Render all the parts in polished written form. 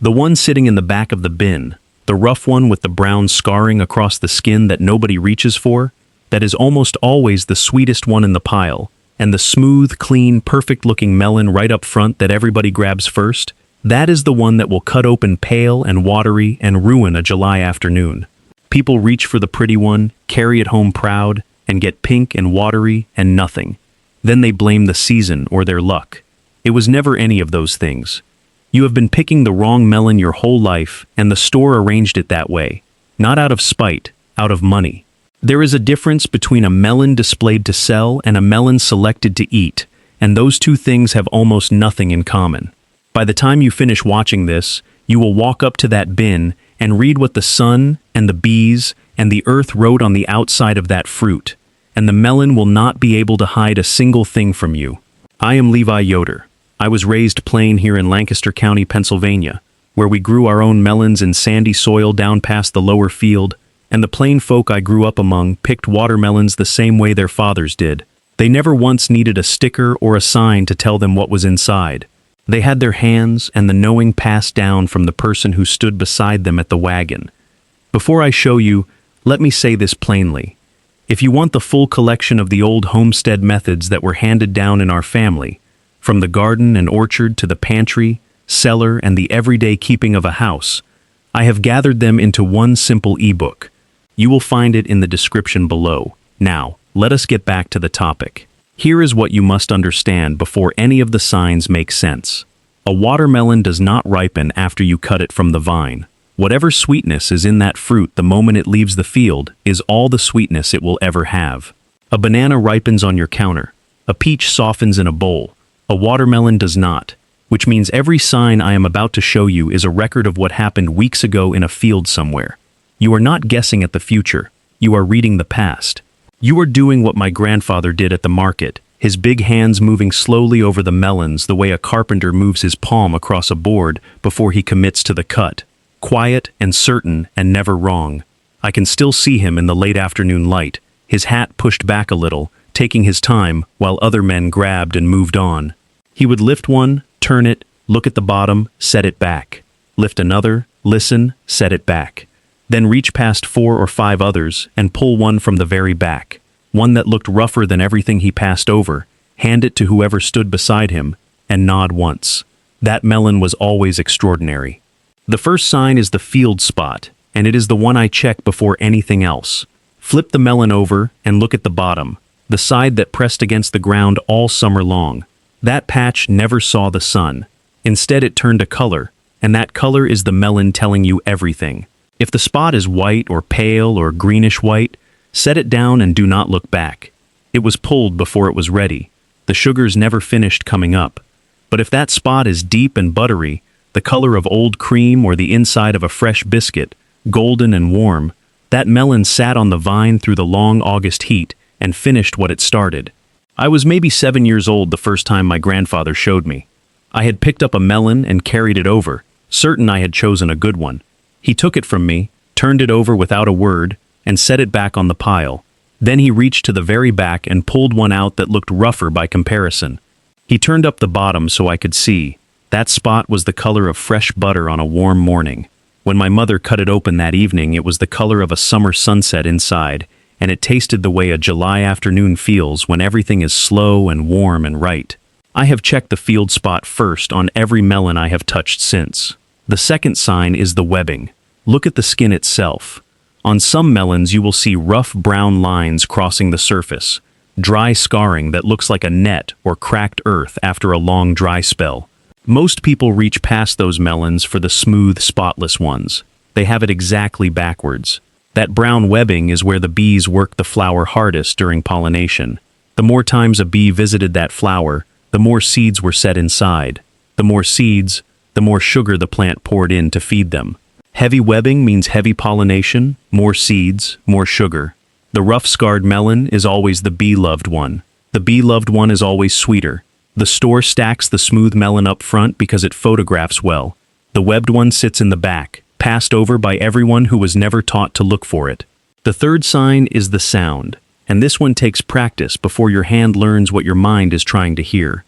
The one sitting in the back of the bin, the rough one with the brown scarring across the skin that nobody reaches for, that is almost always the sweetest one in the pile, and the smooth, clean, perfect-looking melon right up front that everybody grabs first, that is the one that will cut open pale and watery and ruin a July afternoon. People reach for the pretty one, carry it home proud, and get pink and watery and nothing. Then they blame the season or their luck. It was never any of those things. You have been picking the wrong melon your whole life, and the store arranged it that way. Not out of spite, out of money. There is a difference between a melon displayed to sell and a melon selected to eat, and those two things have almost nothing in common. By the time you finish watching this, you will walk up to that bin and read what the sun and the bees and the earth wrote on the outside of that fruit, and the melon will not be able to hide a single thing from you. I am Levi Yoder. I was raised plain here in Lancaster County, Pennsylvania, where we grew our own melons in sandy soil down past the lower field, and the plain folk I grew up among picked watermelons the same way their fathers did. They never once needed a sticker or a sign to tell them what was inside. They had their hands and the knowing passed down from the person who stood beside them at the wagon. Before I show you, let me say this plainly. If you want the full collection of the old homestead methods that were handed down in our family, from the garden and orchard to the pantry, cellar, and the everyday keeping of a house, I have gathered them into one simple ebook. You will find it in the description below. Now, let us get back to the topic. Here is what you must understand before any of the signs make sense. A watermelon does not ripen after you cut it from the vine. Whatever sweetness is in that fruit the moment it leaves the field is all the sweetness it will ever have. A banana ripens on your counter. A peach softens in a bowl. A watermelon does not, which means every sign I am about to show you is a record of what happened weeks ago in a field somewhere. You are not guessing at the future. You are reading the past. You are doing what my grandfather did at the market, his big hands moving slowly over the melons the way a carpenter moves his palm across a board before he commits to the cut. Quiet and certain and never wrong. I can still see him in the late afternoon light, his hat pushed back a little, taking his time while other men grabbed and moved on. He would lift one, turn it, look at the bottom, set it back. Lift another, listen, set it back. Then reach past 4 or 5 others and pull one from the very back, one that looked rougher than everything he passed over, hand it to whoever stood beside him, and nod once. That melon was always extraordinary. The first sign is the field spot, and it is the one I check before anything else. Flip the melon over and look at the bottom, the side that pressed against the ground all summer long. That patch never saw the sun. Instead it turned a color, and that color is the melon telling you everything. If the spot is white or pale or greenish white, set it down and do not look back. It was pulled before it was ready. The sugars never finished coming up. But if that spot is deep and buttery, the color of old cream or the inside of a fresh biscuit, golden and warm, that melon sat on the vine through the long August heat and finished what it started. I was maybe 7 years old the first time my grandfather showed me. I had picked up a melon and carried it over, certain I had chosen a good one. He took it from me, turned it over without a word, and set it back on the pile. Then he reached to the very back and pulled one out that looked rougher by comparison. He turned up the bottom so I could see. That spot was the color of fresh butter on a warm morning. When my mother cut it open that evening, it was the color of a summer sunset inside, and it tasted the way a July afternoon feels when everything is slow and warm and right. I have checked the field spot first on every melon I have touched since. The second sign is the webbing. Look at the skin itself. On some melons you will see rough brown lines crossing the surface, dry scarring that looks like a net or cracked earth after a long dry spell. Most people reach past those melons for the smooth, spotless ones. They have it exactly backwards. That brown webbing is where the bees work the flower hardest during pollination. The more times a bee visited that flower, the more seeds were set inside. The more seeds, the more sugar the plant poured in to feed them. Heavy webbing means heavy pollination, more seeds, more sugar. The rough scarred melon is always the bee-loved one. The bee-loved one is always sweeter. The store stacks the smooth melon up front because it photographs well. The webbed one sits in the back, passed over by everyone who was never taught to look for it. The third sign is the sound, and this one takes practice before your hand learns what your mind is trying to hear.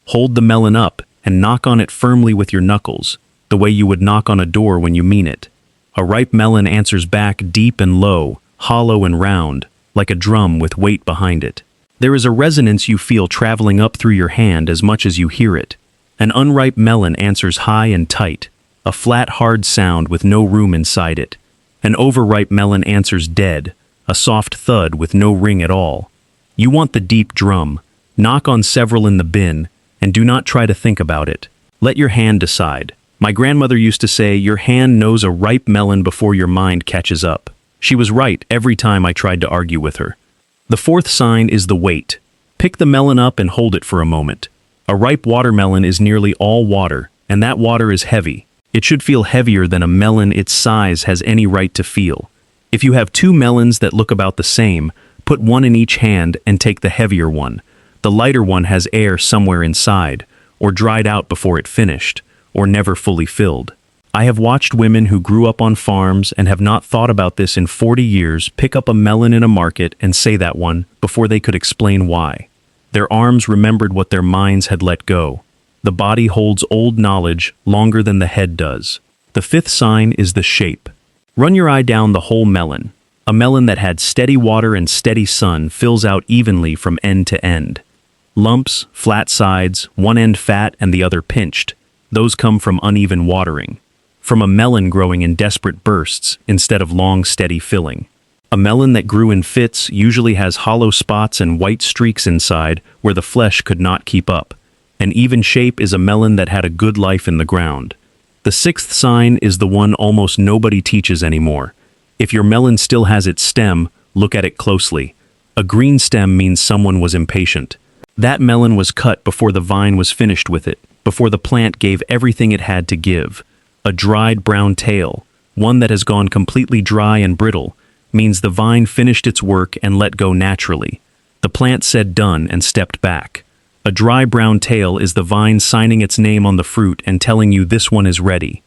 Hold the melon up and knock on it firmly with your knuckles. the way you would knock on a door when you mean it. A ripe melon answers back deep and low, hollow and round, like a drum with weight behind it. There is a resonance you feel traveling up through your hand as much as you hear it. An unripe melon answers high and tight, a flat, hard sound with no room inside it. An overripe melon answers dead, a soft thud with no ring at all. You want the deep drum. Knock on several in the bin, and do not try to think about it. Let your hand decide. My grandmother used to say, your hand knows a ripe melon before your mind catches up. She was right every time I tried to argue with her. The fourth sign is the weight. Pick the melon up and hold it for a moment. A ripe watermelon is nearly all water, and that water is heavy. It should feel heavier than a melon its size has any right to feel. If you have two melons that look about the same, put one in each hand and take the heavier one. The lighter one has air somewhere inside, or dried out before it finished, or never fully filled. I have watched women who grew up on farms and have not thought about this in 40 years pick up a melon in a market and say that one before they could explain why. Their arms remembered what their minds had let go. The body holds old knowledge longer than the head does. The fifth sign is the shape. Run your eye down the whole melon. A melon that had steady water and steady sun fills out evenly from end to end. Lumps, flat sides, one end fat and the other pinched. Those come from uneven watering. From a melon growing in desperate bursts instead of long, steady filling. A melon that grew in fits usually has hollow spots and white streaks inside where the flesh could not keep up. An even shape is a melon that had a good life in the ground. The sixth sign is the one almost nobody teaches anymore. If your melon still has its stem, look at it closely. A green stem means someone was impatient. That melon was cut before the vine was finished with it, before the plant gave everything it had to give. A dried brown tail, one that has gone completely dry and brittle, means the vine finished its work and let go naturally. The plant said done and stepped back. A dry brown tail is the vine signing its name on the fruit and telling you this one is ready.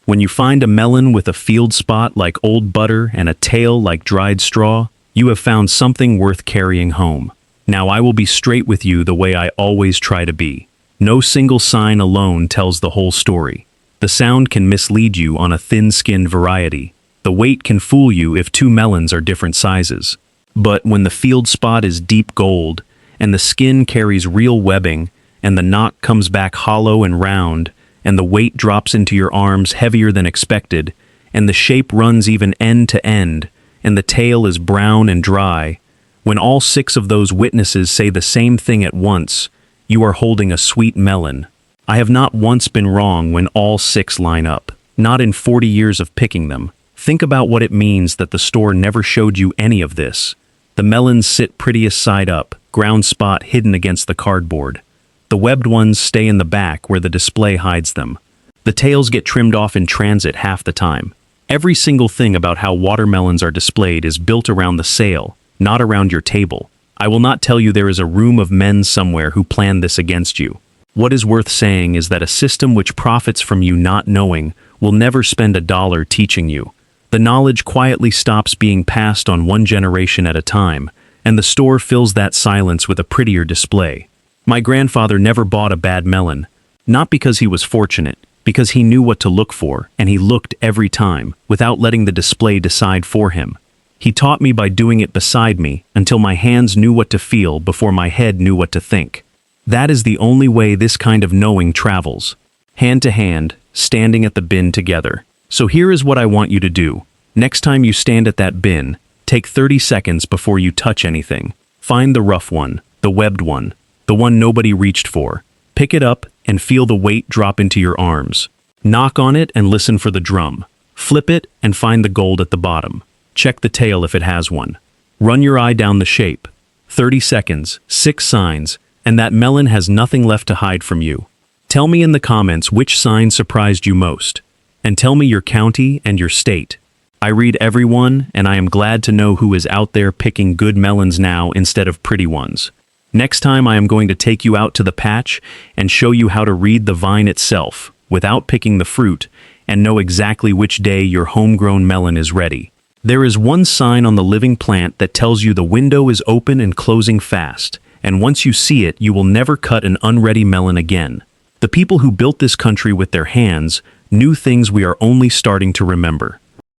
When you find a melon with a field spot like old butter and a tail like dried straw, you have found something worth carrying home. Now I will be straight with you the way I always try to be. No single sign alone tells the whole story. The sound can mislead you on a thin-skinned variety. The weight can fool you if two melons are different sizes. But when the field spot is deep gold, and the skin carries real webbing, and the knock comes back hollow and round, and the weight drops into your arms heavier than expected, and the shape runs even end to end, and the tail is brown and dry, when all six of those witnesses say the same thing at once, you are holding a sweet melon. I have not once been wrong when all six line up, not in 40 years of picking them. Think about what it means that the store never showed you any of this. The melons sit prettiest side up, ground spot hidden against the cardboard. The webbed ones stay in the back where the display hides them. The tails get trimmed off in transit half the time. Every single thing about how watermelons are displayed is built around the sale, not around your table. I will not tell you there is a room of men somewhere who planned this against you. What is worth saying is that a system which profits from you not knowing will never spend $1 teaching you. The knowledge quietly stops being passed on one generation at a time, and the store fills that silence with a prettier display. My grandfather never bought a bad melon, not because he was fortunate, because he knew what to look for, and he looked every time, without letting the display decide for him. He taught me by doing it beside me until my hands knew what to feel before my head knew what to think. That is the only way this kind of knowing travels. Hand to hand, standing at the bin together. So here is what I want you to do. Next time you stand at that bin, take 30 seconds before you touch anything. Find the rough one, the webbed one, the one nobody reached for. Pick it up and feel the weight drop into your arms. Knock on it and listen for the drum. Flip it and find the gold at the bottom. Check the tail if it has one. Run your eye down the shape. 30 seconds, 6 signs, and that melon has nothing left to hide from you. Tell me in the comments which sign surprised you most. And tell me your county and your state. I read everyone, and I am glad to know who is out there picking good melons now instead of pretty ones. Next time I am going to take you out to the patch and show you how to read the vine itself, without picking the fruit, and know exactly which day your homegrown melon is ready. There is one sign on the living plant that tells you the window is open and closing fast, and once you see it, you will never cut an unready melon again. The people who built this country with their hands new things we are only starting to remember.